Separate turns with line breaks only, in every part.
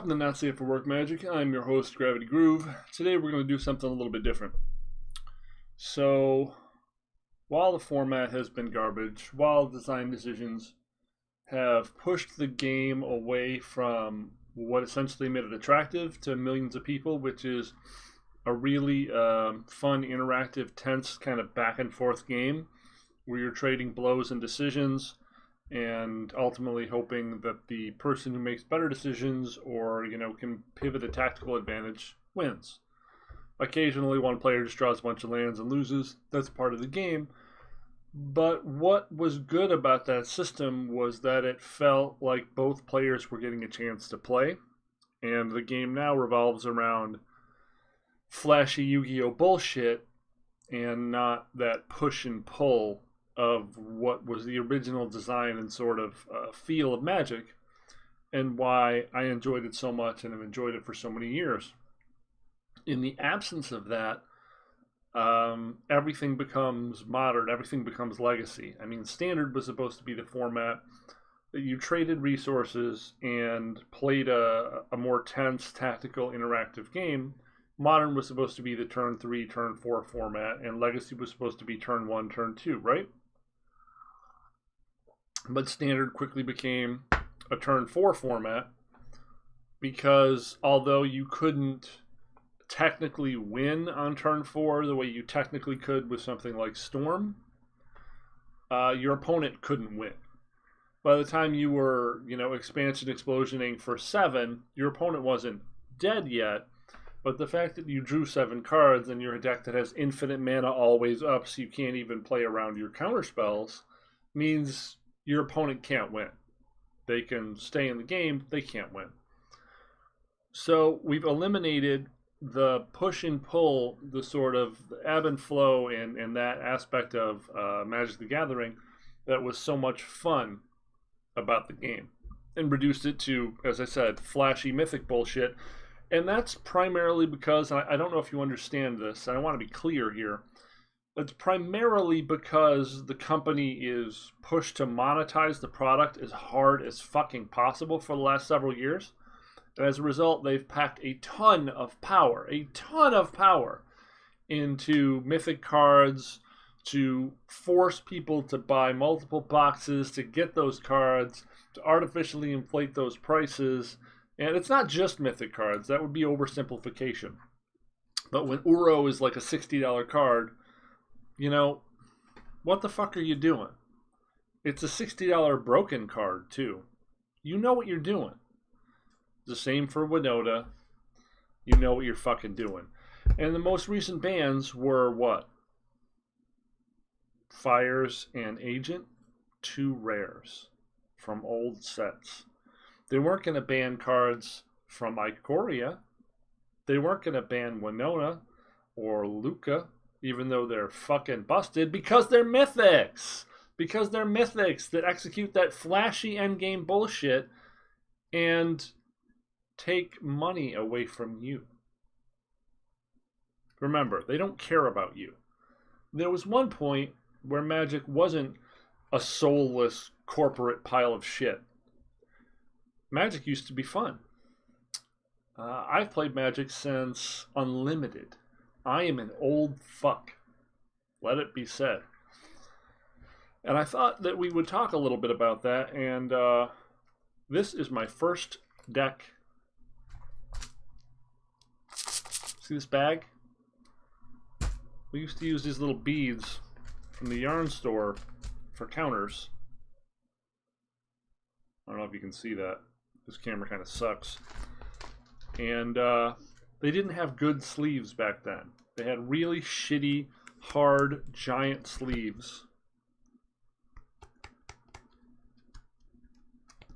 Welcome to Not Safe for Work Magic. I'm your host, Gravity Groove. Today we're going to do something a little bit different. So, while the format has been garbage, while design decisions have pushed the game away from what essentially made it attractive to millions of people, which is a really fun, interactive, tense kind of back and forth game where you're trading blows and decisions and ultimately hoping that the person who makes better decisions or, can pivot a tactical advantage wins. Occasionally one player just draws a bunch of lands and loses. That's part of the game. But what was good about that system was that it felt like both players were getting a chance to play. And the game now revolves around flashy Yu-Gi-Oh bullshit and not that push and pull of what was the original design and sort of feel of Magic, and why I enjoyed it so much and have enjoyed it for so many years. In the absence of that, everything becomes modern, everything becomes legacy. I mean, Standard was supposed to be the format that you traded resources and played a more tense, tactical, interactive game. Modern was supposed to be the turn 3, turn 4 format, and Legacy was supposed to be turn 1, turn 2, right? But Standard quickly became a turn 4 format because although you couldn't technically win on turn 4 the way you technically could with something like Storm, your opponent couldn't win. By the time you were, expansion explosioning for 7, your opponent wasn't dead yet, but the fact that you drew 7 cards and you're a deck that has infinite mana always up so you can't even play around your counterspells means your opponent can't win. They can stay in the game, they can't win. So we've eliminated the push and pull, the sort of ebb and flow and that aspect of Magic the Gathering that was so much fun about the game, and reduced it to, as I said, flashy mythic bullshit. And that's primarily because, I don't know if you understand this, and I want to be clear here, it's primarily because the company is pushed to monetize the product as hard as fucking possible for the last several years. And as a result, they've packed a ton of power into mythic cards to force people to buy multiple boxes to get those cards, to artificially inflate those prices. And it's not just mythic cards. That would be oversimplification. But when Uro is like a $60 card, what the fuck are you doing? It's a $60 broken card, too. You know what you're doing. The same for Winota. You know what you're fucking doing. And the most recent bans were what? Fires and Agent, 2 rares from old sets. They weren't going to ban cards from Ikoria. They weren't going to ban Winona or Luca, even though they're fucking busted, because they're mythics. Because they're mythics that execute that flashy endgame bullshit and take money away from you. Remember, they don't care about you. There was one point where Magic wasn't a soulless corporate pile of shit. Magic used to be fun. I've played Magic since Unlimited. I am an old fuck. Let it be said. And I thought that we would talk a little bit about that, and this is my first deck. See this bag? We used to use these little beads from the yarn store for counters. I don't know if you can see that. This camera kind of sucks. And they didn't have good sleeves back then. They had really shitty, hard, giant sleeves.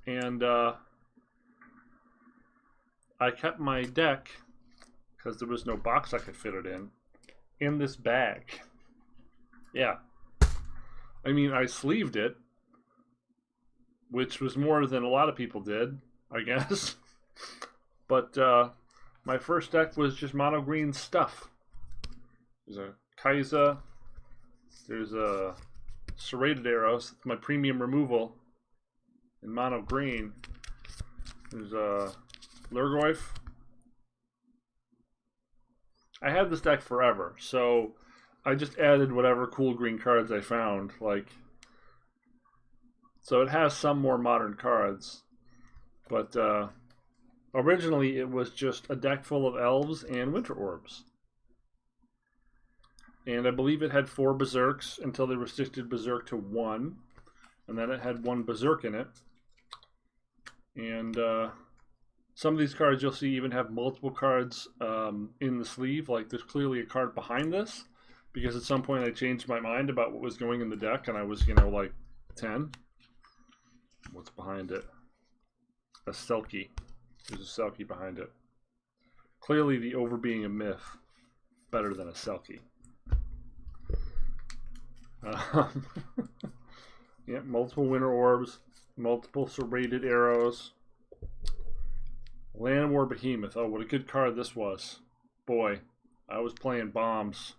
And I kept my deck, because there was no box I could fit it in this bag. Yeah. I mean, I sleeved it, which was more than a lot of people did, I guess. But my first deck was just mono green stuff. There's a Kaiza. There's a Serrated Arrows. That's my premium removal in mono green. There's a Lurgoyf. I had this deck forever, so I just added whatever cool green cards I found. Like, so it has some more modern cards, but originally it was just a deck full of elves and winter orbs. And I believe it had 4 berserks until they restricted berserk to 1, and then it had 1 berserk in it. And some of these cards you'll see even have multiple cards in the sleeve. Like, there's clearly a card behind this, because at some point I changed my mind about what was going in the deck, and I was, like 10. What's behind it? A Selkie. There's a Selkie behind it. Clearly the over being a myth, better than a Selkie. Yeah, multiple winter orbs, multiple serrated arrows. Land War Behemoth. Oh, what a good card this was. Boy, I was playing bombs.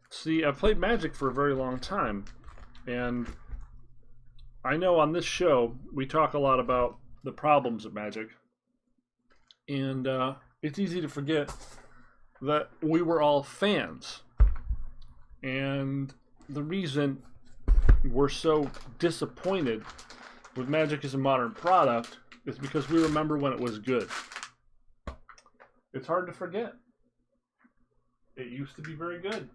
See, I've played Magic for a very long time, and I know on this show we talk a lot about the problems of Magic, and it's easy to forget that we were all fans, and the reason we're so disappointed with Magic as a modern product is because we remember when it was good. It's hard to forget. It used to be very good.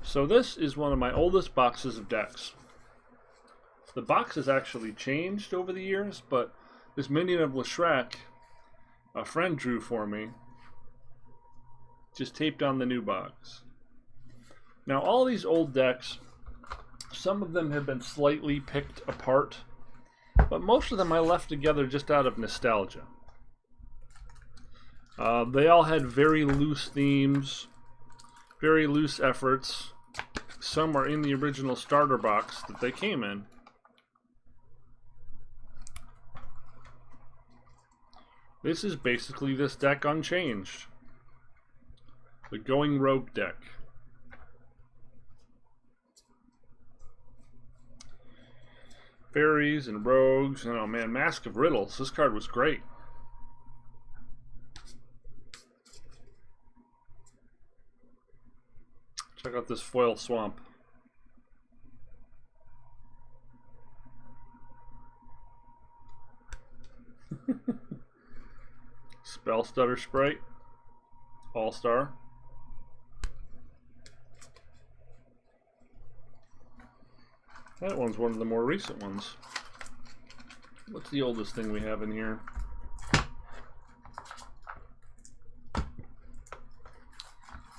So this is one of my oldest boxes of decks. The box has actually changed over the years, but this Minion of Leshrac, a friend drew for me, just taped on the new box. Now all these old decks, some of them have been slightly picked apart, but most of them I left together just out of nostalgia. They all had very loose themes, very loose efforts. Some are in the original starter box that they came in. This is basically this deck unchanged. The Going Rogue deck. Fairies and rogues. Oh man, Mask of Riddles. This card was great. Check out this foil swamp. Spell Stutter Sprite. All-Star. That one's one of the more recent ones. What's the oldest thing we have in here?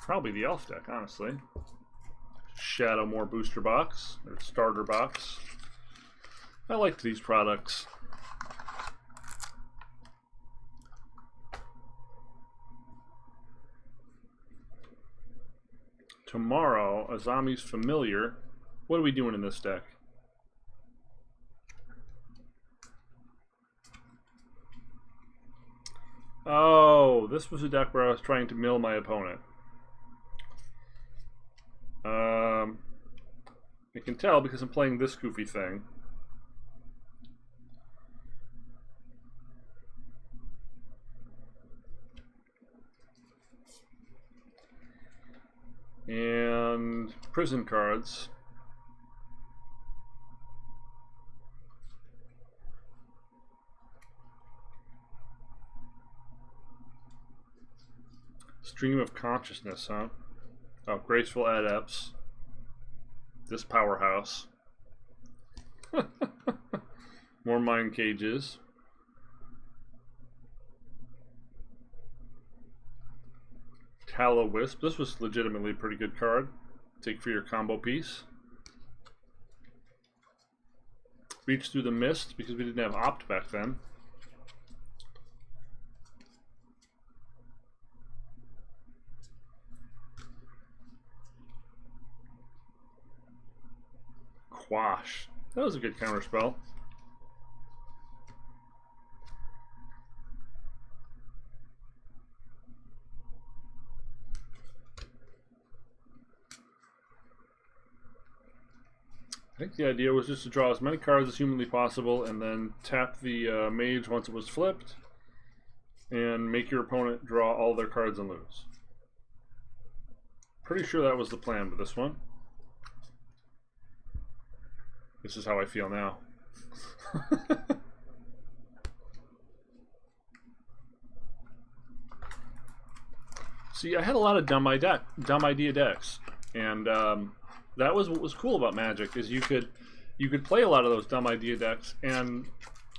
Probably the Elf deck, honestly. Shadowmoor booster box, or starter box. I liked these products. Tomorrow, Azami's Familiar. What are we doing in this deck? Oh, this was a deck where I was trying to mill my opponent. I can tell because I'm playing this goofy thing. And prison cards. Stream of Consciousness, huh? Oh, Graceful Adepts. This powerhouse. More Mind Cages. Tallow Wisp. This was legitimately a pretty good card. Take for your combo piece. Reach Through the Mist, because we didn't have Opt back then. Quash. That was a good counterspell. I think the idea was just to draw as many cards as humanly possible and then tap the mage once it was flipped and make your opponent draw all their cards and lose. Pretty sure that was the plan with this one. This is how I feel now. See, I had a lot of dumb idea decks, and that was what was cool about Magic, is you could play a lot of those dumb idea decks and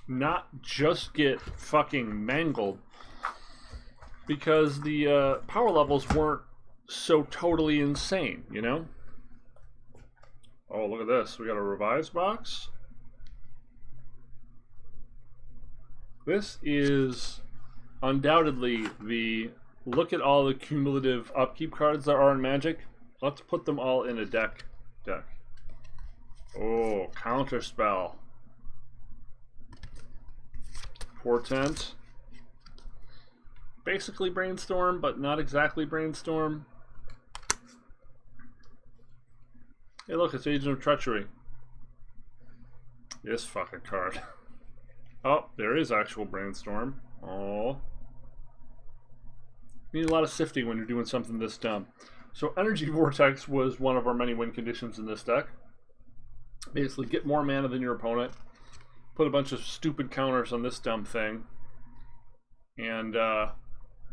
not just get fucking mangled because the power levels weren't so totally insane, you know? Oh, look at this. We got a revised box. This is undoubtedly the look at all the cumulative upkeep cards there are in Magic. Let's put them all in a deck. Oh, Counterspell. Portent. Basically Brainstorm, but not exactly Brainstorm. Hey look, it's Agent of Treachery. This fucking card. Oh, there is actual Brainstorm. Oh. You need a lot of sifting when you're doing something this dumb. So Energy Vortex was one of our many win conditions in this deck. Basically, get more mana than your opponent, put a bunch of stupid counters on this dumb thing, and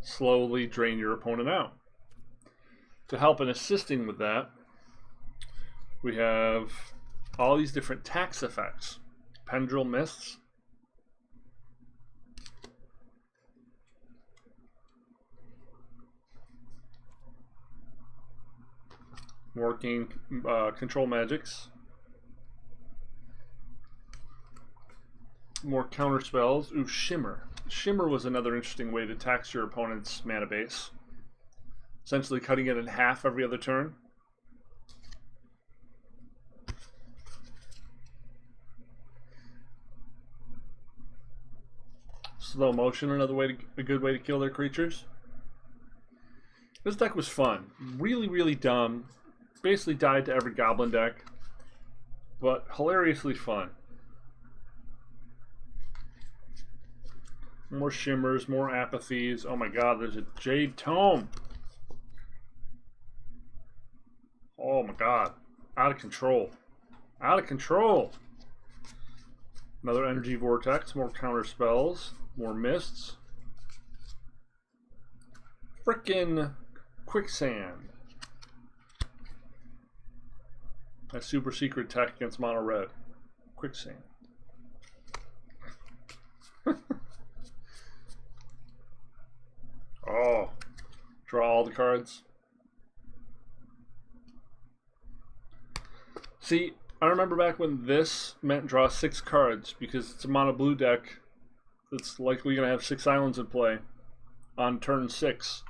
slowly drain your opponent out. To help in assisting with that, we have all these different tax effects. Pendril Mists. More game control magics. More counter spells. Ooh, Shimmer. Shimmer was another interesting way to tax your opponent's mana base. Essentially cutting it in half every other turn. Slow motion, another way a good way to kill their creatures. This deck was fun. Really, really dumb. Basically died to every goblin deck, but hilariously fun. More shimmers, more apathies. Oh my god, there's a Jade Tome. Oh my god. Out of control. Out of control. Another Energy Vortex, more counter spells, more mists. Frickin' Quicksand. A super secret tech against mono red. Quicksand. Oh. Draw all the cards. See, I remember back when this meant draw 6 cards because it's a mono blue deck that's likely going to have 6 islands in play on turn 6.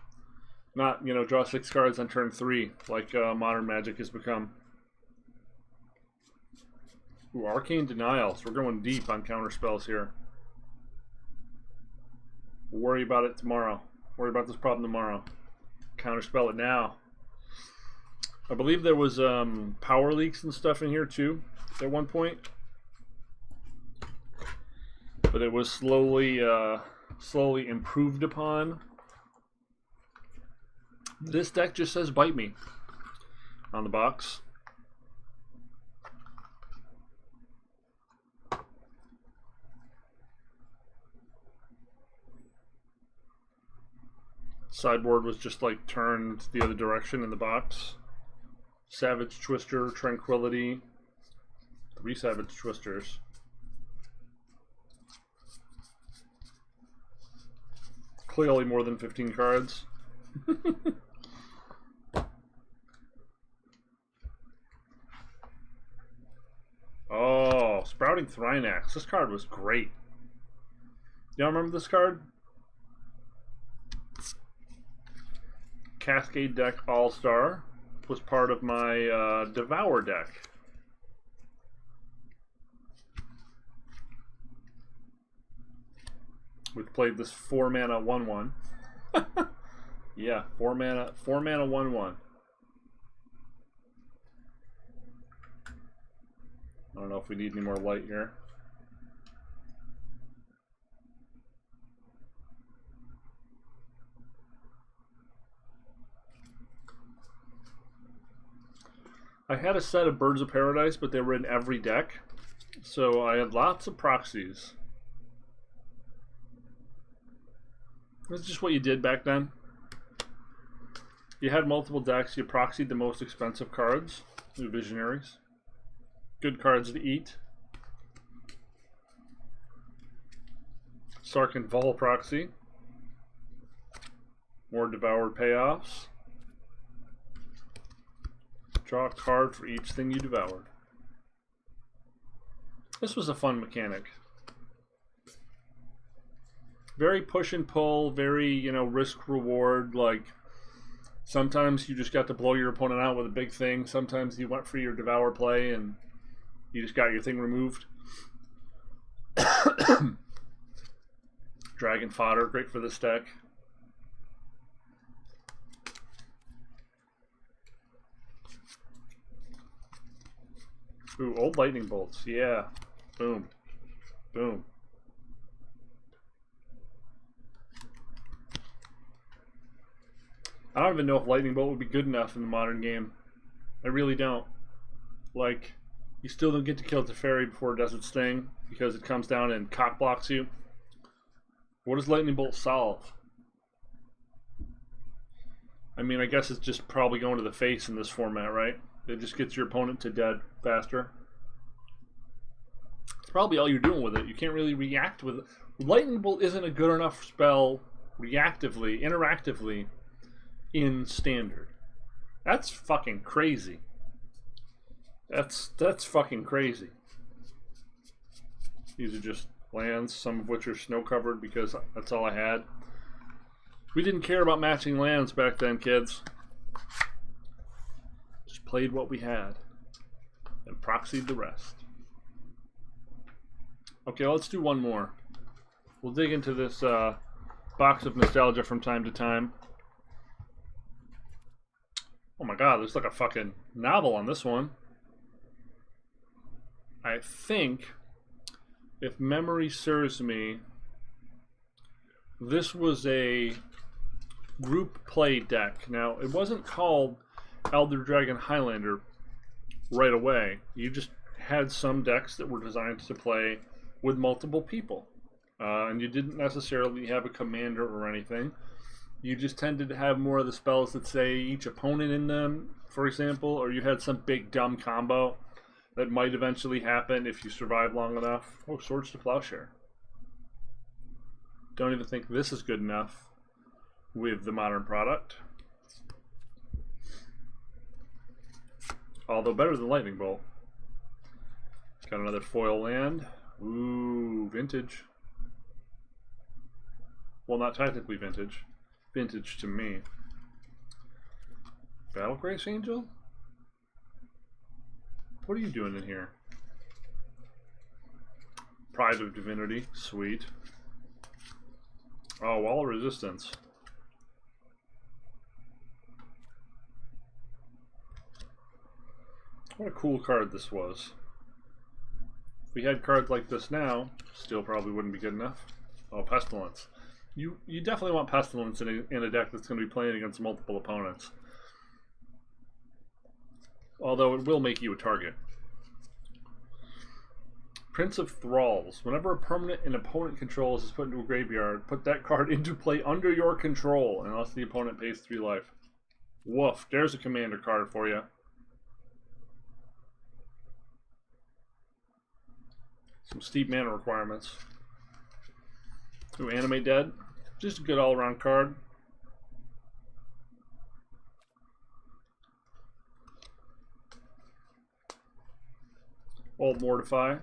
Not, draw 6 cards on turn 3 like modern Magic has become. Ooh, Arcane Denials. We're going deep on counter spells here. We'll worry about it tomorrow. Worry about this problem tomorrow. Counterspell it now. I believe there was power leaks and stuff in here too at one point, but it was slowly improved upon. This deck just says "Bite Me" on the box. Sideboard was just like turned the other direction in the box. Savage Twister, Tranquility. 3 Savage Twisters. Clearly more than 15 cards. Oh, Sprouting Thrynax. This card was great. Y'all remember this card? Cascade deck All-Star was part of my Devour deck. We've played this 4 mana 1/1. Yeah, 4 mana 1/1. know if we need any more light here. I had a set of Birds of Paradise, but they were in every deck. So I had lots of proxies. That's just what you did back then. You had multiple decks, you proxied the most expensive cards, the Visionaries. Good cards to eat. Sark and Vol proxy. More devoured payoffs. Draw a card for each thing you devoured. This was a fun mechanic. Very push and pull, very, you know, risk reward. Like, sometimes you just got to blow your opponent out with a big thing. Sometimes you went for your devour play and you just got your thing removed. Dragon Fodder, great for this deck. Ooh, old lightning bolts. Yeah. Boom. Boom. I don't even know if lightning bolt would be good enough in the modern game. I really don't. Like, you still don't get to kill Teferi before it does its thing because it comes down and cock blocks you. What does lightning bolt solve? I mean, I guess it's just probably going to the face in this format, right? It just gets your opponent to dead faster. It's probably all you're doing with it. You can't really react with it. Lightning bolt isn't a good enough spell reactively, interactively in standard. That's fucking crazy. That's fucking crazy. These are just lands, some of which are snow covered because that's all I had. We didn't care about matching lands back then, kids. Just played what we had and proxied the rest. Okay, let's do one more. We'll dig into this box of nostalgia from time to time. Oh my god, there's like a fucking novel on this one. I think, if memory serves me, this was a group play deck. Now, it wasn't called Elder Dragon Highlander right away. You just had some decks that were designed to play with multiple people. And you didn't necessarily have a commander or anything. You just tended to have more of the spells that say each opponent in them, for example, or you had some big dumb combo that might eventually happen if you survive long enough. Oh, Swords to Plowshare. Don't even think this is good enough with the modern product. Although better than Lightning Bolt. Got another foil land. Ooh, vintage. Well, not technically vintage. Vintage to me. Battle Grace Angel? What are you doing in here? Pride of Divinity. Sweet. Oh, Wall of Resistance. What a cool card this was. If we had cards like this now, still probably wouldn't be good enough. Oh, Pestilence. You definitely want Pestilence in a deck that's going to be playing against multiple opponents. Although it will make you a target. Prince of Thralls. Whenever a permanent an opponent controls is put into a graveyard, put that card into play under your control, unless the opponent pays 3 life. Woof. There's a commander card for you. Some steep mana requirements. Ooh, Animate Dead. Just a good all-around card. Old Mortify.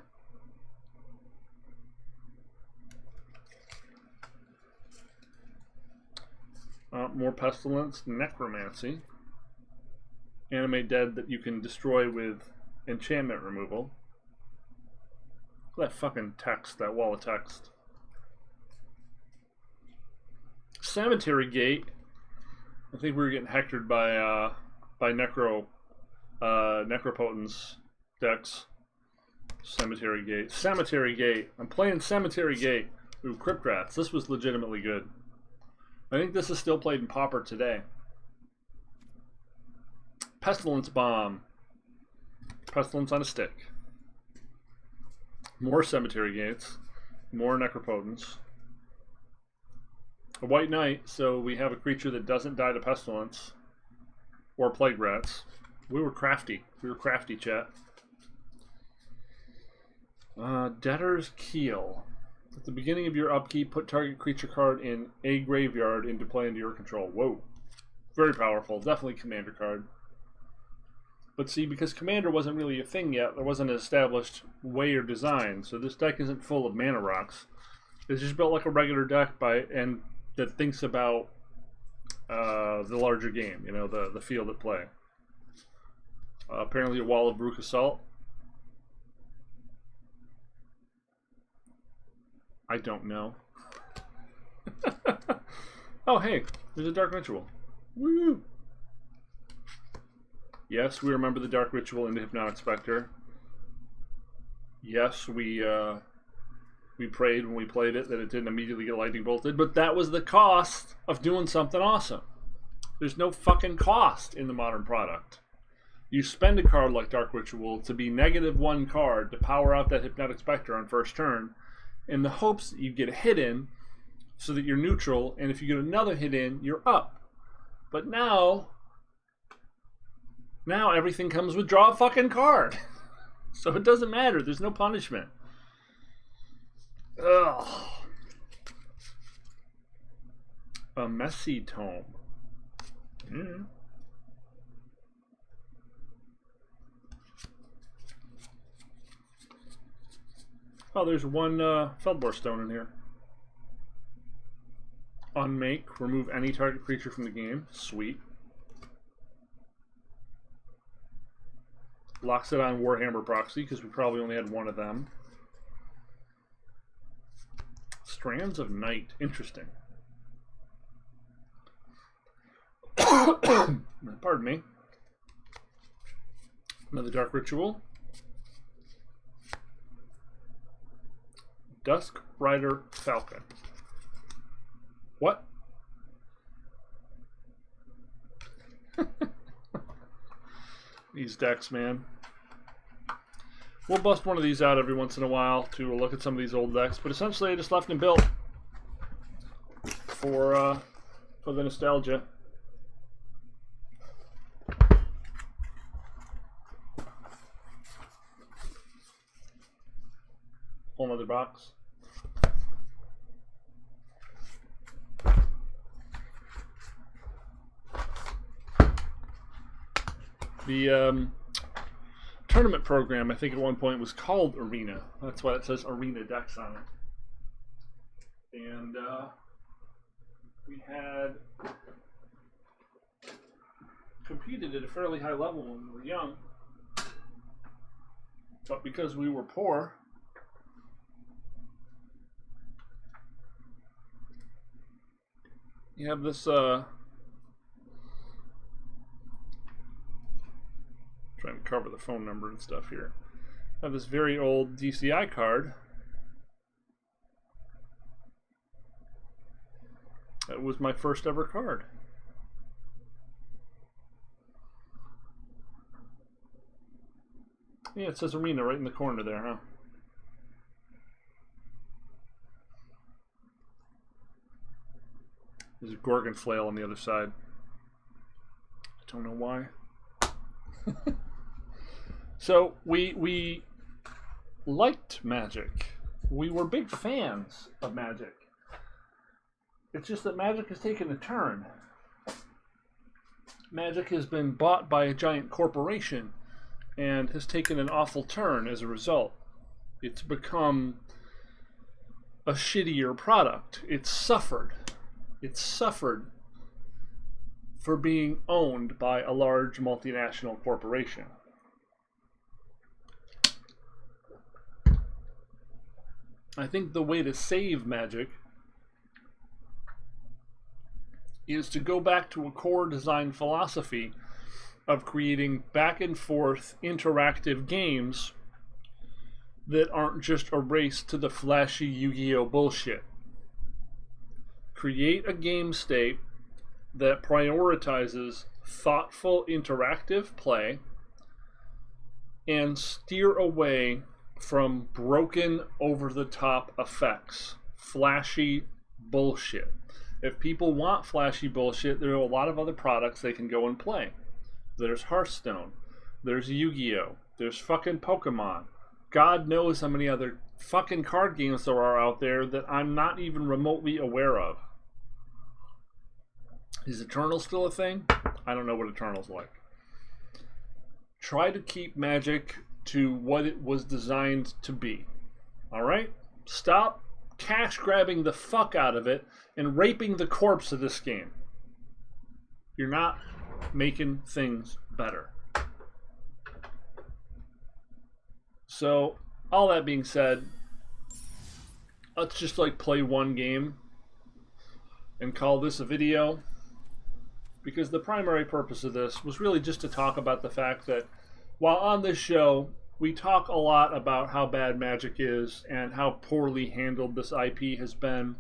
More Pestilence. Necromancy. Animate Dead that you can destroy with enchantment removal. Look at that fucking text, that wall of text. Cemetery Gate. I think we were getting hectored by Necropotence decks. Cemetery Gate. Cemetery Gate. I'm playing Cemetery Gate. Ooh, Crypt Rats. This was legitimately good. I think this is still played in Pauper today. Pestilence Bomb. Pestilence on a stick. More Cemetery Gates. More Necropotence. A White Knight, so we have a creature that doesn't die to Pestilence. Or Plague Rats. We were crafty. We were crafty, chat. Debtor's Keel. At the beginning of your upkeep, put target creature card in a graveyard into play into your control. Whoa. Very powerful. Definitely commander card. But see, because commander wasn't really a thing yet, there wasn't an established way or design, so this deck isn't full of mana rocks. It's just built like a regular deck that thinks about the larger game, you know, the field at play. Apparently a Wall of Bruk Assault. I don't know. Oh, hey, there's a Dark Ritual. Woo! Yes, we remember the Dark Ritual in the Hypnotic Spectre. Yes, we prayed when we played it that it didn't immediately get lightning bolted, but that was the cost of doing something awesome. There's no fucking cost in the modern product. You spend a card like Dark Ritual to be -1 card to power out that Hypnotic Spectre on first turn, in the hopes that you get a hit in so that you're neutral, and if you get another hit in, you're up. But now everything comes with draw a fucking card. So it doesn't matter. There's no punishment. Ugh. A Messy Tome. Mm. Oh, there's one Feldbor Stone in here. Unmake. Remove any target creature from the game. Sweet. Locks it on Warhammer Proxy, because we probably only had one of them. Strands of Night. Interesting. Pardon me. Another Dark Ritual. Dusk Rider Falcon. What? These decks, man. We'll bust one of these out every once in a while to look at some of these old decks, but essentially I just left them built for the nostalgia. Whole nother box. The tournament program, I think at one point, was called Arena. That's why it says Arena decks on it. And we had competed at a fairly high level when we were young. But because we were poor, you have this trying to cover the phone number and stuff here. I have this very old DCI card. That was my first ever card. Yeah, it says Arena right in the corner there, huh? There's a Gorgon Flail on the other side. I don't know why. So we liked Magic. We were big fans of Magic. It's just that Magic has taken a turn. Magic has been bought by a giant corporation and has taken an awful turn as a result. It's become a shittier product. It's suffered. It's suffered for being owned by a large multinational corporation. I think the way to save Magic is to go back to a core design philosophy of creating back and forth interactive games that aren't just a race to the flashy Yu-Gi-Oh bullshit. Create a game state that prioritizes thoughtful, interactive play and steer away from broken, over-the-top effects. Flashy bullshit. If people want flashy bullshit, there are a lot of other products they can go and play. There's Hearthstone. There's Yu-Gi-Oh! There's fucking Pokemon. God knows how many other fucking card games there are out there that I'm not even remotely aware of. Is Eternal still a thing? I don't know what Eternal's like. Try to keep Magic to what it was designed to be. Alright? Stop cash grabbing the fuck out of it and raping the corpse of this game. You're not making things better. So, all that being said, let's just like play one game and call this a video, because the primary purpose of this was really just to talk about the fact that while on this show we talk a lot about how bad Magic is and how poorly handled this IP has been,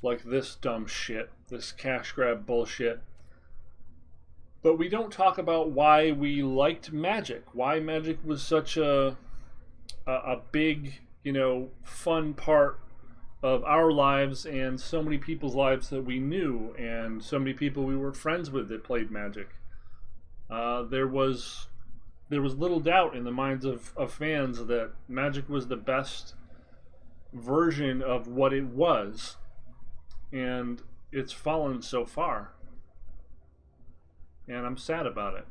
like this dumb shit, this cash grab bullshit, but we don't talk about why we liked Magic, why Magic was such a big, fun part of our lives and so many people's lives that we knew, and so many people we were friends with that played Magic. There was little doubt in the minds of fans that Magic was the best version of what it was, and it's fallen so far, and I'm sad about it.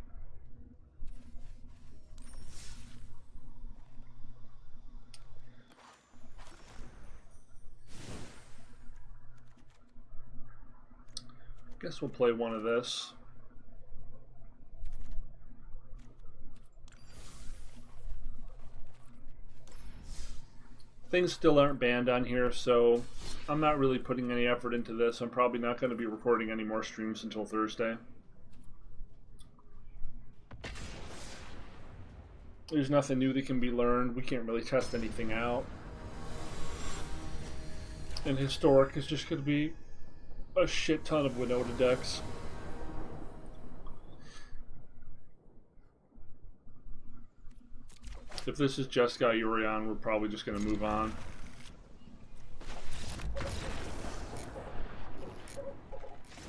Guess we'll play one of this. Things still aren't banned on here, so I'm not really putting any effort into this. I'm probably not going to be recording any more streams until Thursday. There's nothing new that can be learned. We can't really test anything out. And Historic is just going to be a shit ton of Winota decks. If this is just Got Yorion, we're probably just going to move on.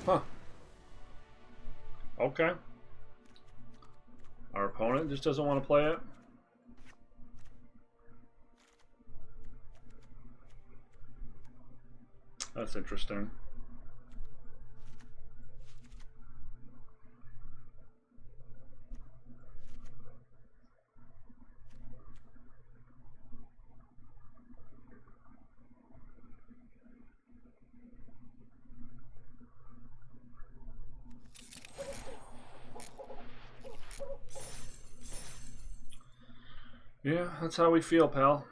Huh. Okay. Our opponent just doesn't want to play it. That's interesting. Yeah, that's how we feel, pal.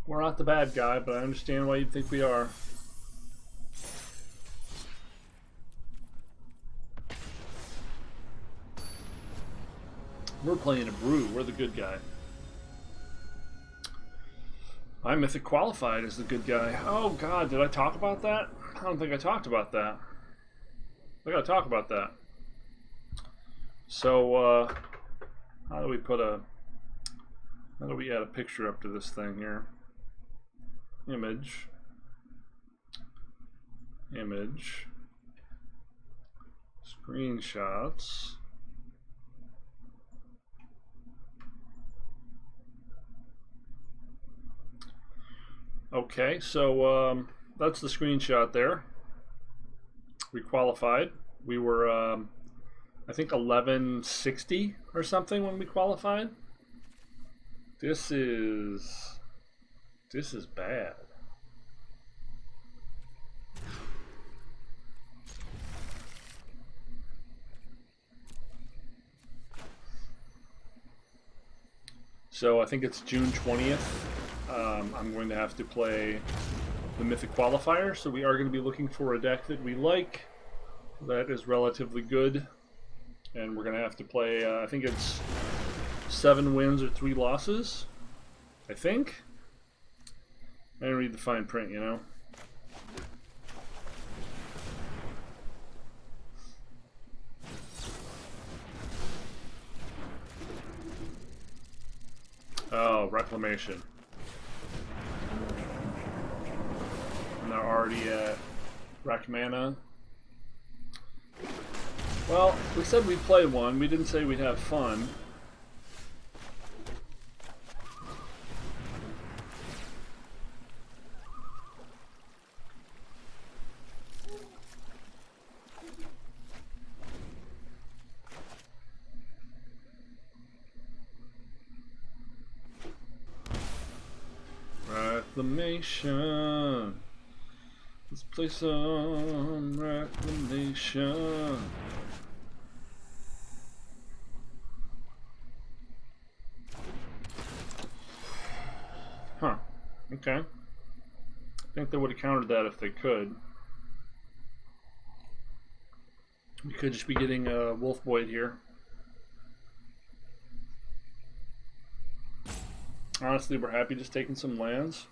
We're not the bad guy, but I understand why you'd think we are. We're playing a brew. We're the good guy. My Mythic qualified as the good guy. Oh god, did I talk about that? I don't think I talked about that. I gotta talk about that. So, how do we add a picture up to this thing here? Image. Image. Screenshots. Okay, so that's the screenshot there. We qualified. We were, I think, 1160 or something when we qualified. This is bad. So I think it's June 20th. I'm going to have to play the Mythic Qualifier, so we are going to be looking for a deck that we like, that is relatively good, and we're going to have to play, I think it's 7 wins or 3 losses. I think. I didn't read the fine print, you know. Oh, reclamation. And they're already at rec mana. Well, we said we'd play one. We didn't say we'd have fun. Reclamation. Let's play some reclamation. Huh. Okay. I think they would have countered that if they could. We could just be getting a Wolf Void here. Honestly, we're happy just taking some lands.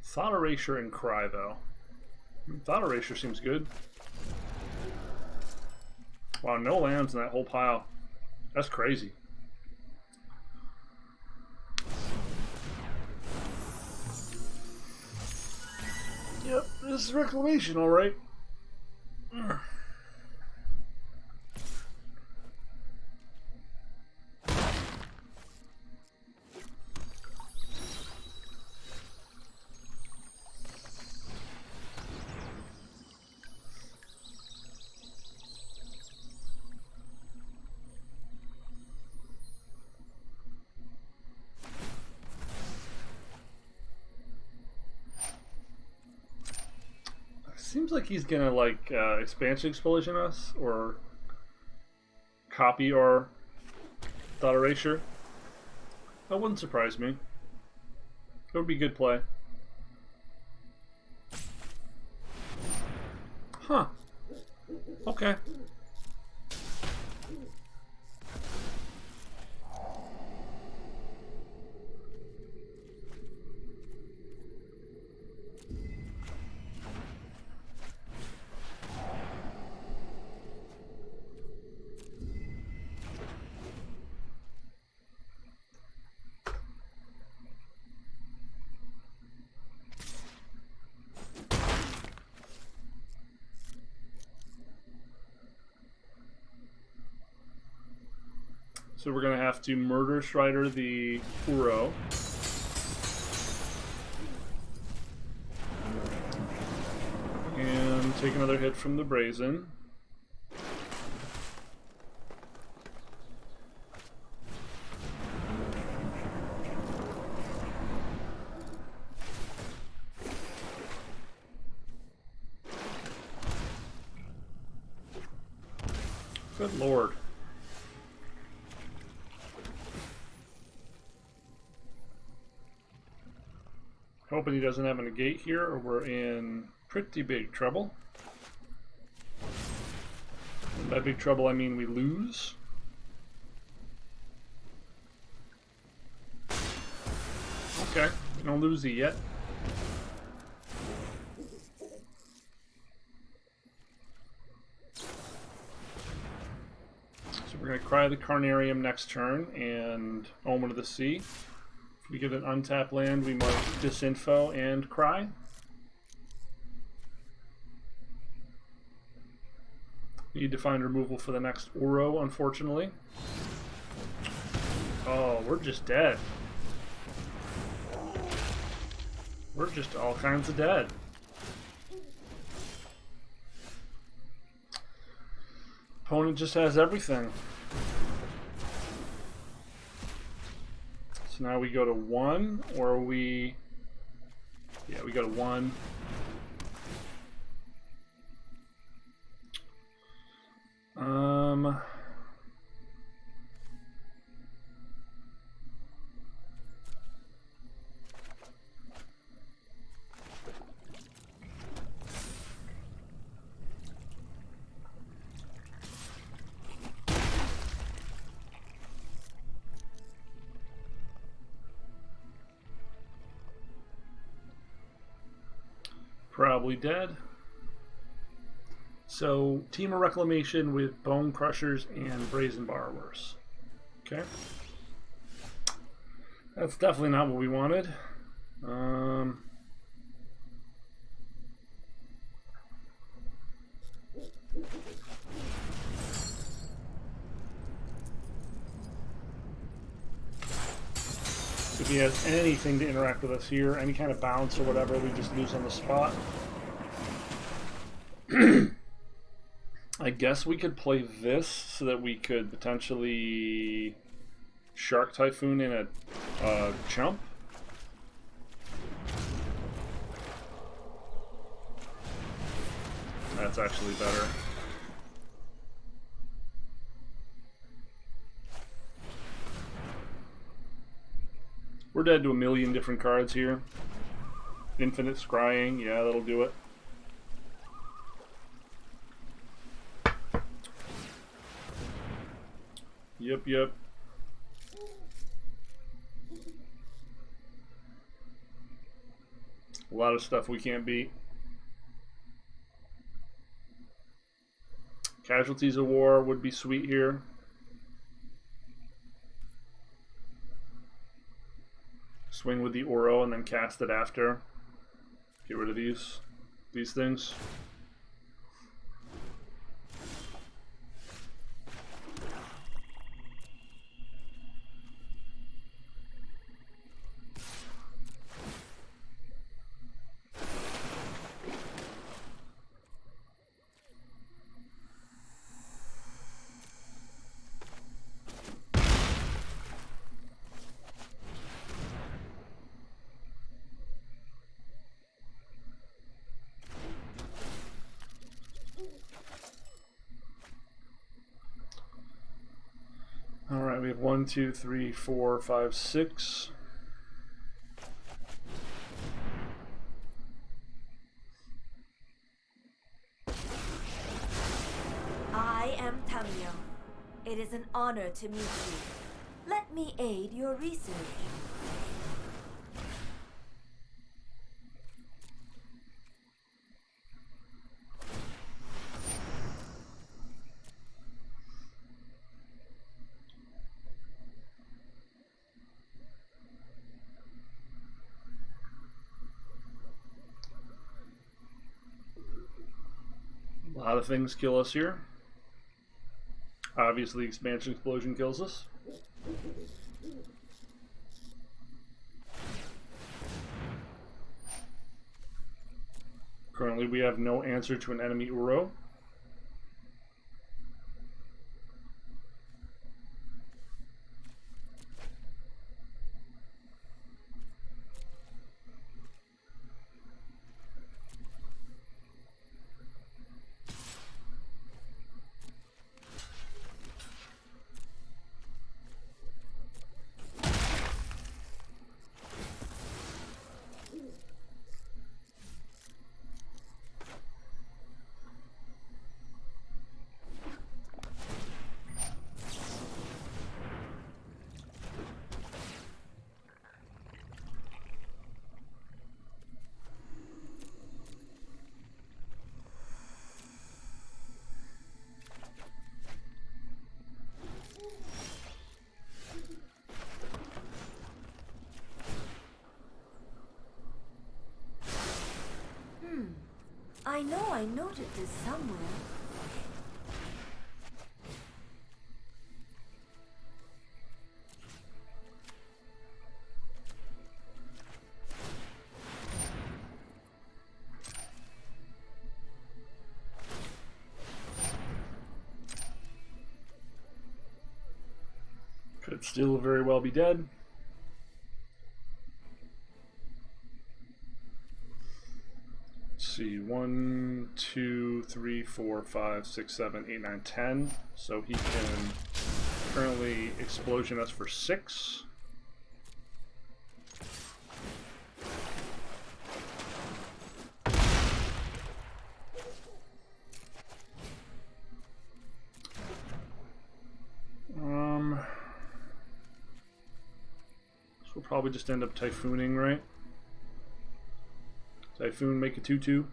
Thought Erasure and Cry, though. Thought Erasure seems good. Wow, no lands in that whole pile. That's crazy. Yep, this is Reclamation, alright. Seems like he's gonna like expansion explosion us or copy our Thought Erasure. That wouldn't surprise me. It would be good play. Huh. Okay. So we're going to have to Murder Strider the Uro. And take another hit from the Brazen. Good lord. Hoping he doesn't have a negate here, or we're in pretty big trouble. And by big trouble, I mean we lose. Okay, no losey yet. So we're going to Cry the Carnarium next turn and Omen of the Sea. We get an untapped land, we might disinfo and Cry. Need to find removal for the next Uro, unfortunately. Oh, we're just dead. We're just all kinds of dead. Opponent just has everything. Now we go to 1, or we... Yeah, we go to 1. Probably dead. So, Team of Reclamation with Bone Crushers and Brazen Borrowers. Okay. That's definitely not what we wanted. If he has anything to interact with us here, any kind of bounce or whatever, we just lose on the spot. I guess we could play this so that we could potentially Shark Typhoon in a chump. That's actually better. We're dead to a million different cards here. Infinite Scrying, yeah, that'll do it. Yep. A lot of stuff we can't beat. Casualties of War would be sweet here. Swing with the Oro and then cast it after. Get rid of these things. Alright, we have 1, 2, 3, 4, 5, 6.
I am Tamio. It is an honor to meet you. Let me aid your research.
A lot of things kill us here. Obviously, Expansion Explosion kills us. Currently, we have no answer to an enemy Uro.
I know I noted this somewhere.
Could still very well be dead. See, 1, 2, 3, 4, 5, 6, 7, 8, 9, 10. So he can currently explosion us for 6. So we'll probably just end up typhooning, right? Typhoon, make a 2/2.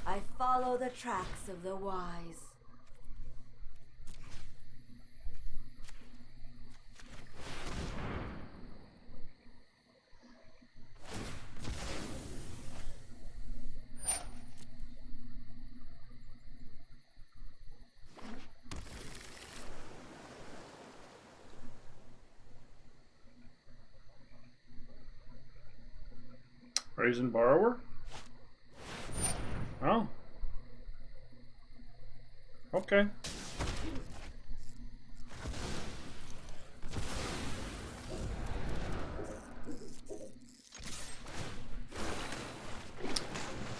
I follow the tracks of the wise.
Brazen Borrower? Oh. Okay.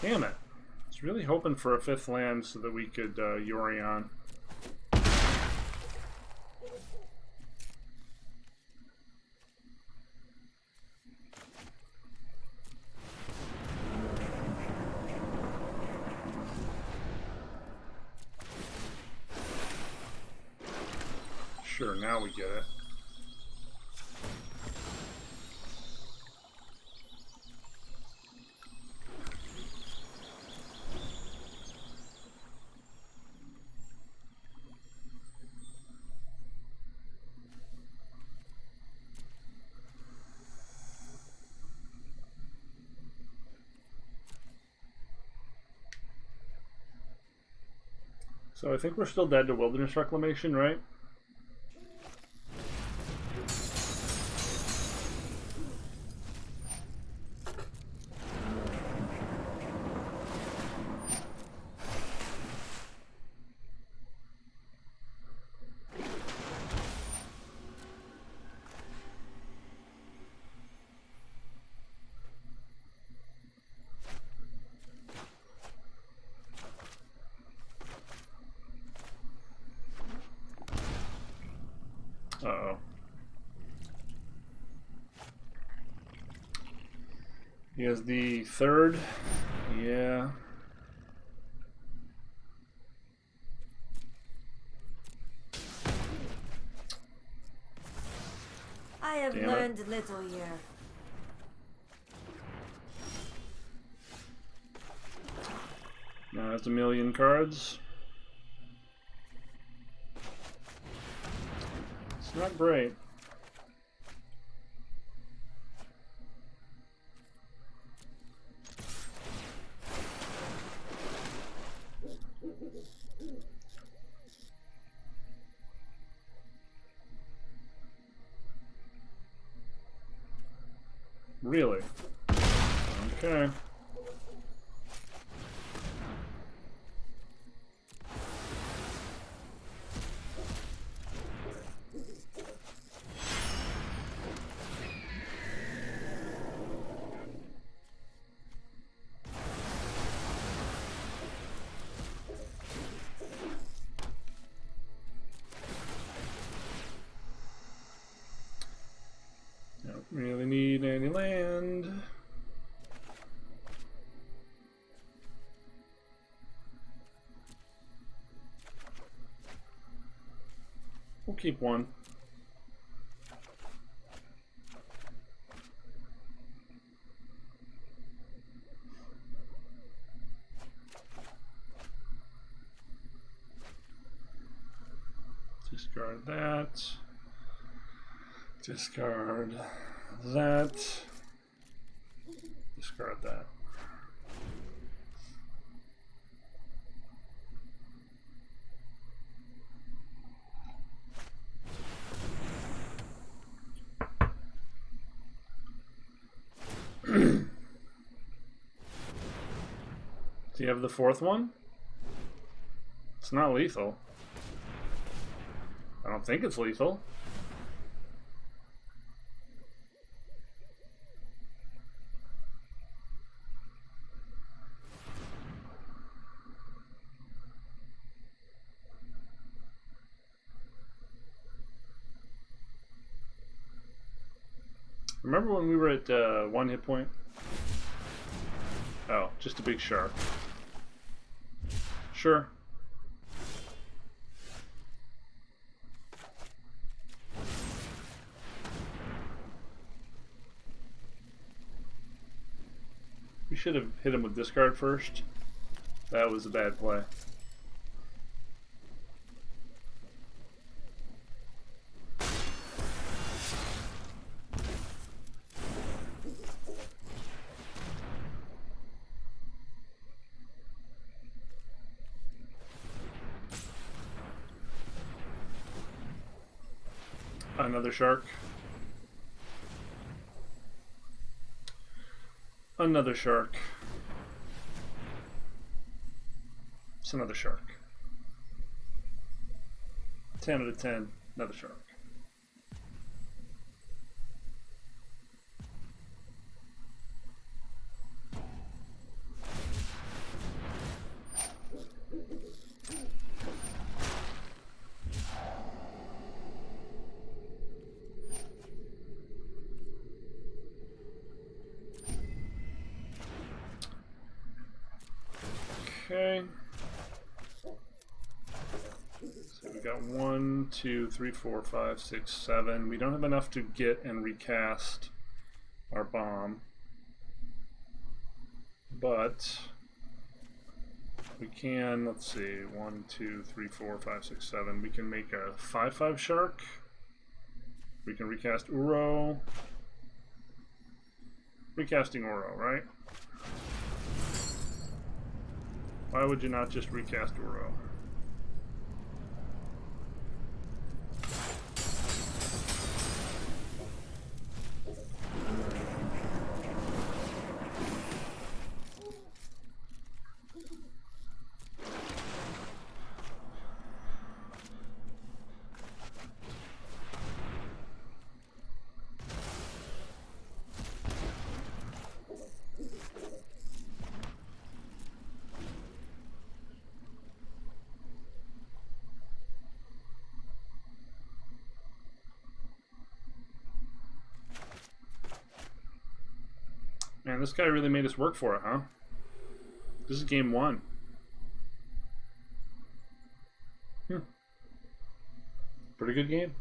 Damn it. I was really hoping for a 5th land so that we could Yorion. Sure, now we get it. So I think we're still dead to Wilderness Reclamation, right? Uh-oh. He has the 3rd. Yeah.
I have learned little here.
Now that's 1,000,000 cards. It's not great. Really? Okay. Don't really need any land. We'll keep one. Discard that. Discard that. Discard that. Do you have the fourth one? It's not lethal. I don't think it's lethal. Remember when we were at 1 hit point? Oh, just a big shark. Sure. We should have hit him with discard first. That was a bad play. Another shark. Another shark. It's another shark. 10 out of 10. Another shark. Okay. So we got 1, 2, 3, 4, 5, 6, 7. We don't have enough to get and recast our bomb, but we can, let's see, 1, 2, 3, 4, 5, 6, 7. We can make a 5/5 shark. We can recast Uro. Recasting Uro, right? Why would you not just recast Uro? Man, this guy really made us work for it, huh? This is game 1. Pretty good game.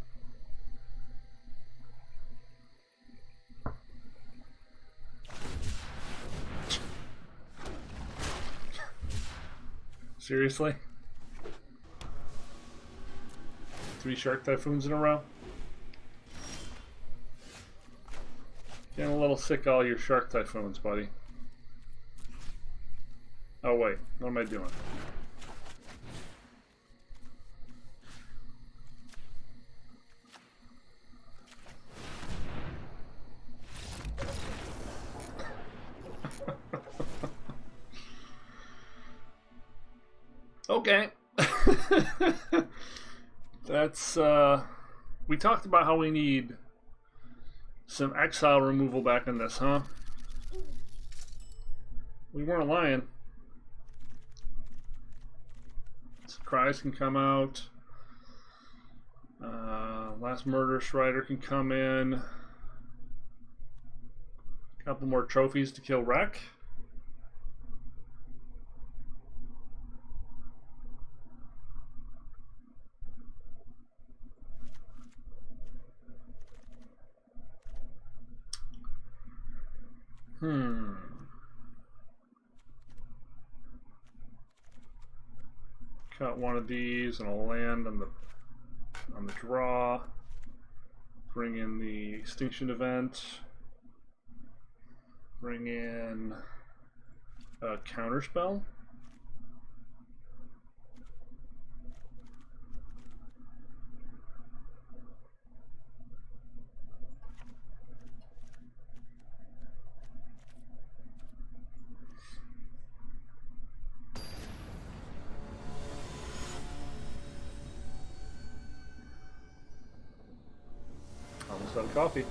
Seriously? 3 Shark Typhoons in a row? Getting a little sick of all your Shark Typhoons, buddy. Oh wait, what am I doing? Okay. That's we talked about how we need some exile removal back in this, huh? We weren't lying. So Cries can come out. Last Murderous Rider can come in. A couple more trophies to kill Wreck. Cut one of these and I'll land on the draw. Bring in the extinction event. Bring in a counterspell. Almost out of coffee.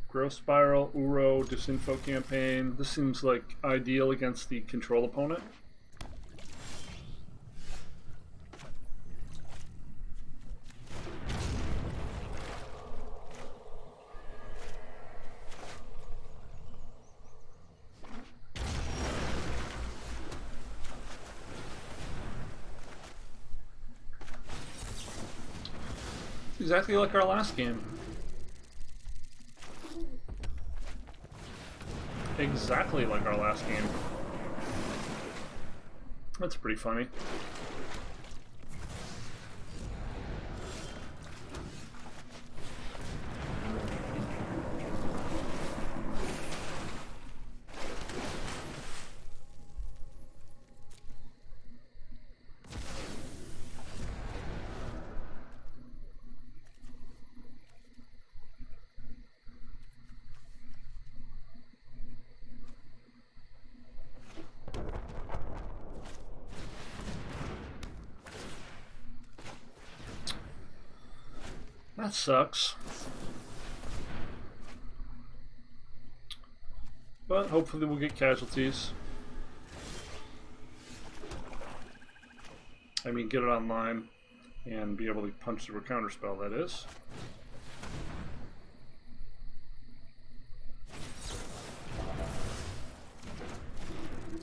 Growth Spiral, Uro, Disinfo Campaign. This seems like ideal against the control opponent. Exactly like our last game. Exactly like our last game. That's pretty funny. That sucks. But hopefully we'll get casualties. I mean, get it online and be able to punch through a counterspell, that is.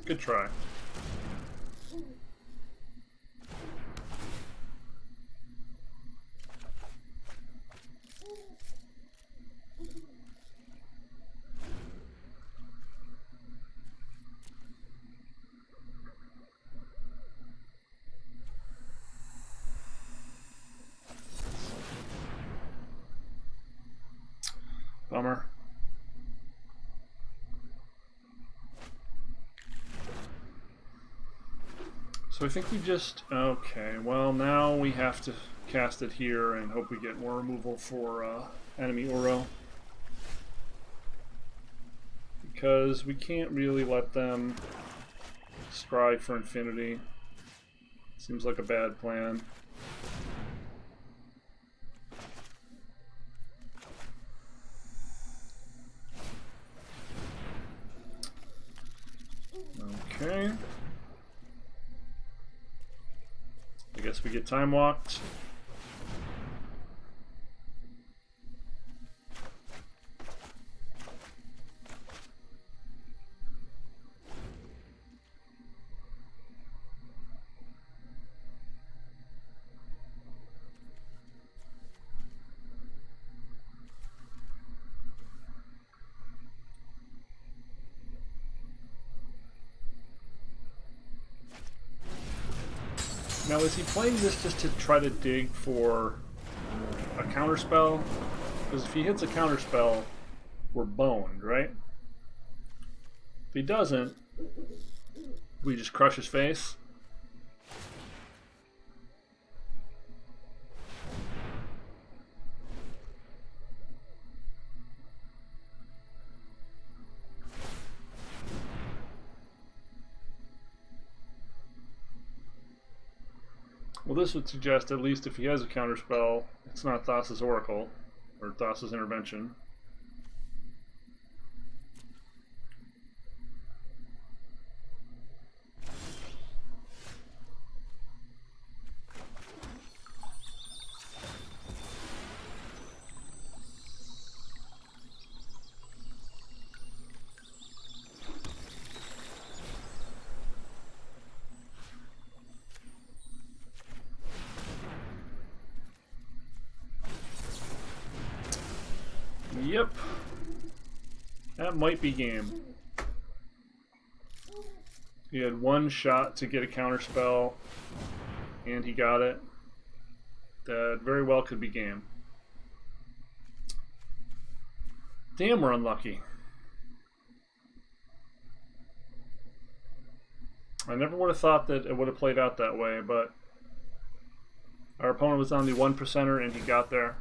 Good try. Bummer. So I think we just... Okay, well now we have to cast it here and hope we get more removal for enemy Uro. Because we can't really let them strive for infinity. Seems like a bad plan. Okay. I guess we get time walked. Now, is he playing this just to try to dig for a counterspell? Because if he hits a counterspell, we're boned, right? If he doesn't, we just crush his face. Well, this would suggest, at least if he has a counterspell, it's not Thassa's Oracle, or Thassa's Intervention. That might be game. He had one shot to get a counterspell, and he got it. That very well could be game. Damn, we're unlucky. I never would have thought that it would have played out that way, but our opponent was on the 1%er and he got there.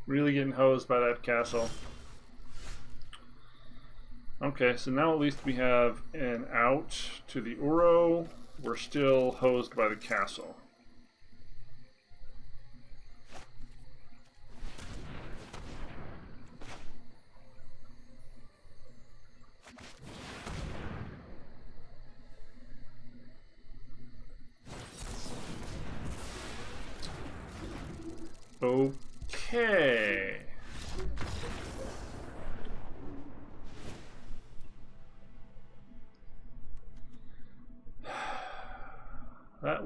Really getting hosed by that castle. Okay, so now at least we have an out to the Uro. We're still hosed by the castle. Okay. That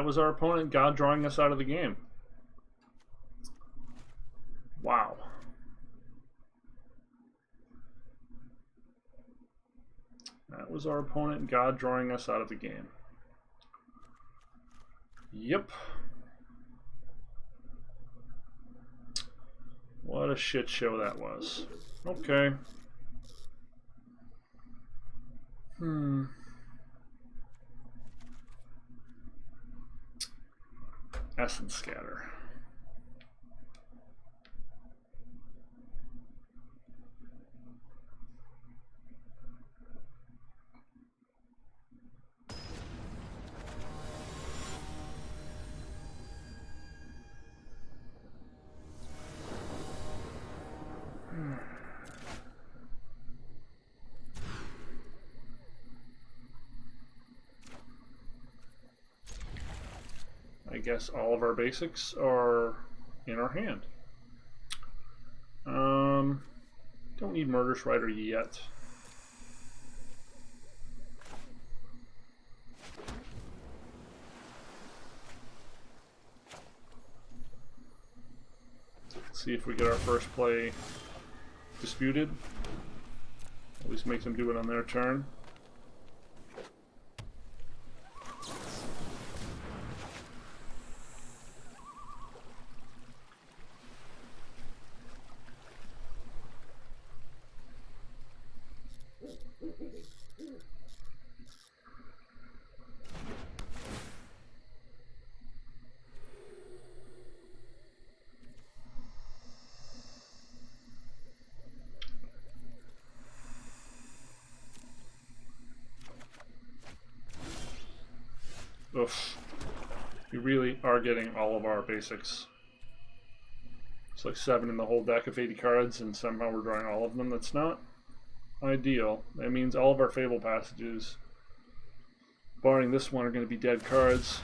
was our opponent, God drawing us out of the game. Wow. That was our opponent, God drawing us out of the game. Yep. What a shit show that was. Okay. Essence Scatter. I guess all of our basics are in our hand. Don't need Murderous Rider yet. Let's see if we get our first play disputed. At least make them do it on their turn. Oof. We really are getting all of our basics. It's like 7 in the whole deck of 80 cards, and somehow we're drawing all of them. That's not ideal. That means all of our Fable Passages, barring this one, are going to be dead cards.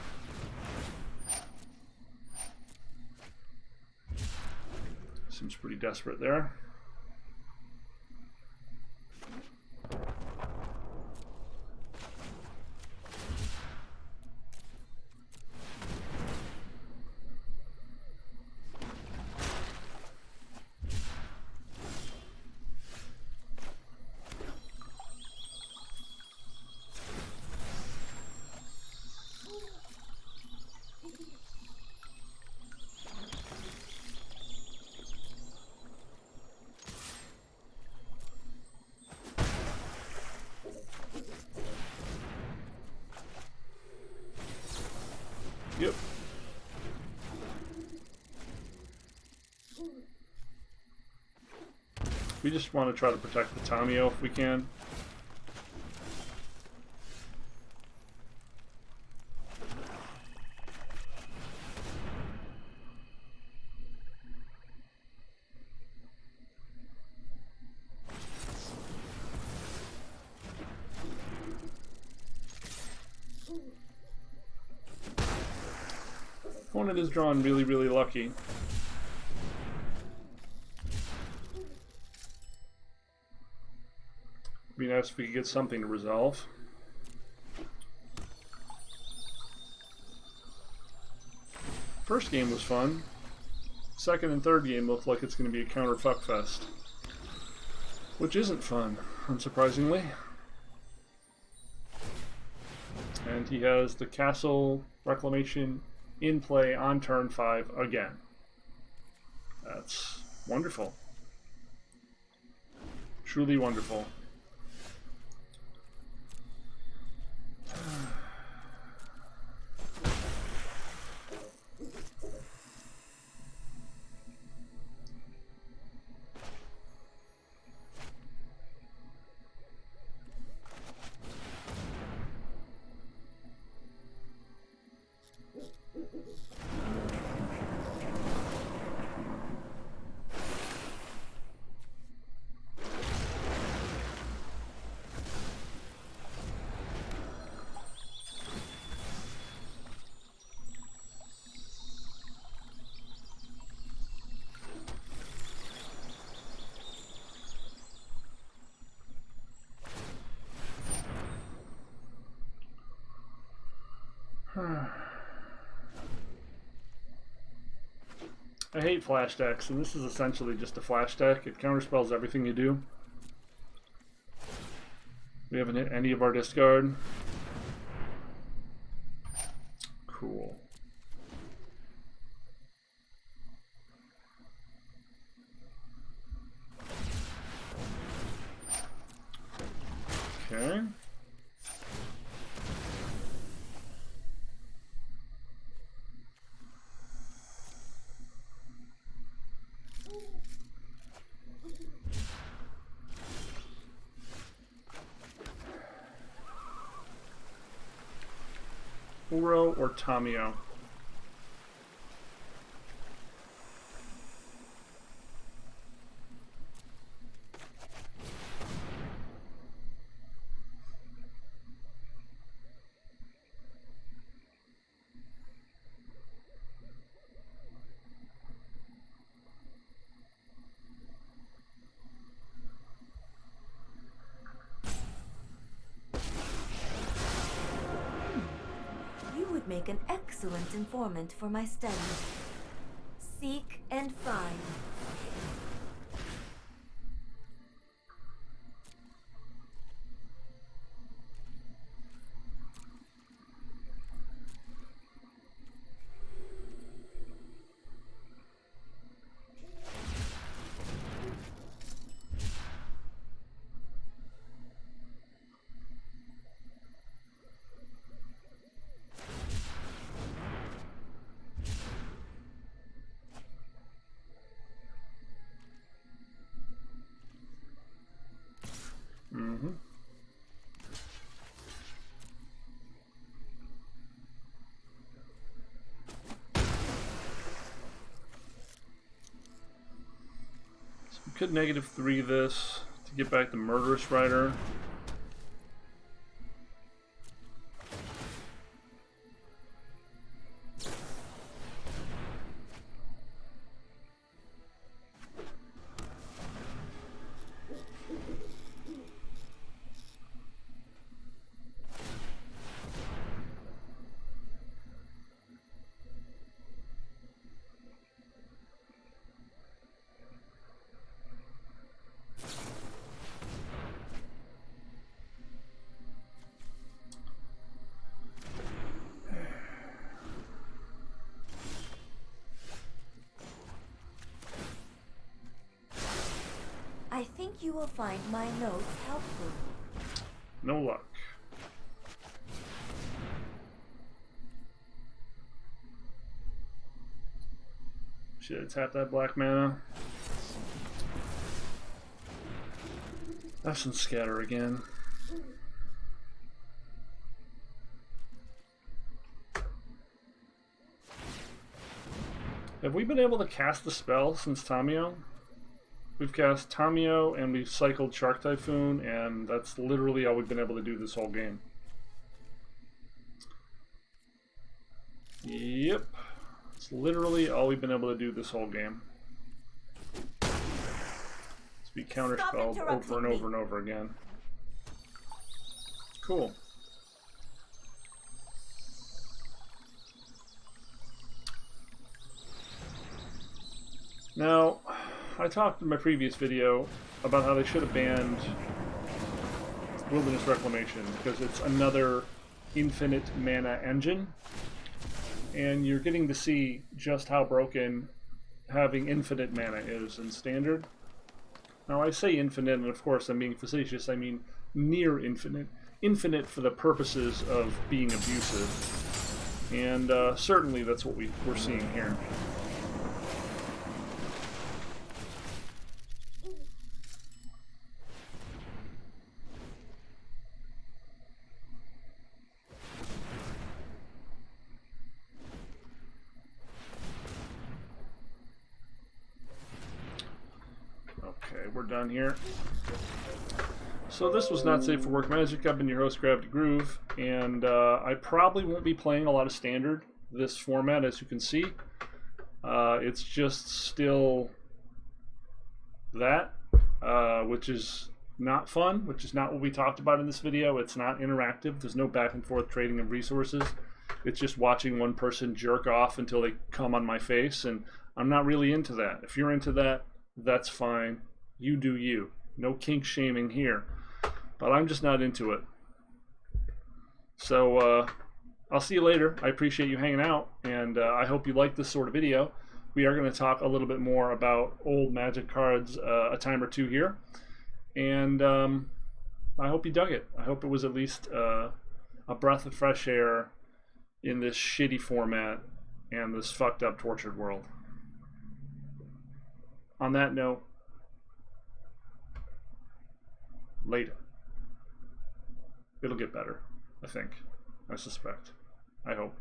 Seems pretty desperate there. Yep. We just want to try to protect the Tamio if we can. Opponent is drawn really, really lucky. Be nice if we could get something to resolve. First game was fun. Second and third game looked like it's going to be a counter fuckfest. Which isn't fun, unsurprisingly. And he has the castle reclamation in play on turn 5 again. That's wonderful. Truly wonderful. I hate flash decks, and this is essentially just a flash deck. It counterspells everything you do. We haven't hit any of our discard. Cool. Okay. Uro or Tamio?
Make an excellent informant for my studies. Seek and find.
Could -3 this to get back the Murderous Rider.
I think you will find my notes helpful.
No luck. Should I tap that black mana? That's some scatter again. Have we been able to cast the spell since Tamio? We've cast Tamio and we've cycled Shark Typhoon, and that's literally all we've been able to do this whole game. Yep. That's literally all we've been able to do this whole game. Be counterspelled over and over and over again. Cool. Now, I talked in my previous video about how they should have banned Wilderness Reclamation because it's another infinite mana engine, and you're getting to see just how broken having infinite mana is in Standard. Now, I say infinite, and of course I'm being facetious, I mean near infinite. Infinite for the purposes of being abusive. And certainly that's what we're seeing here. Okay, we're done here. So this was Not Safe for Work Magic. I've been your host, Gravity Groove, and I probably won't be playing a lot of Standard this format, as you can see. It's just still that, which is not fun, which is not what we talked about in this video. It's not interactive. There's no back and forth trading of resources. It's just watching one person jerk off until they come on my face, and I'm not really into that. If you're into that, that's fine. You do you. No kink shaming here. But I'm just not into it. So I'll see you later. I appreciate you hanging out, and I hope you like this sort of video. We are going to talk a little bit more about old Magic cards a time or two here. And I hope you dug it. I hope it was at least a breath of fresh air in this shitty format and this fucked up, tortured world. On that note, later. It'll get better, I think. I suspect. I hope.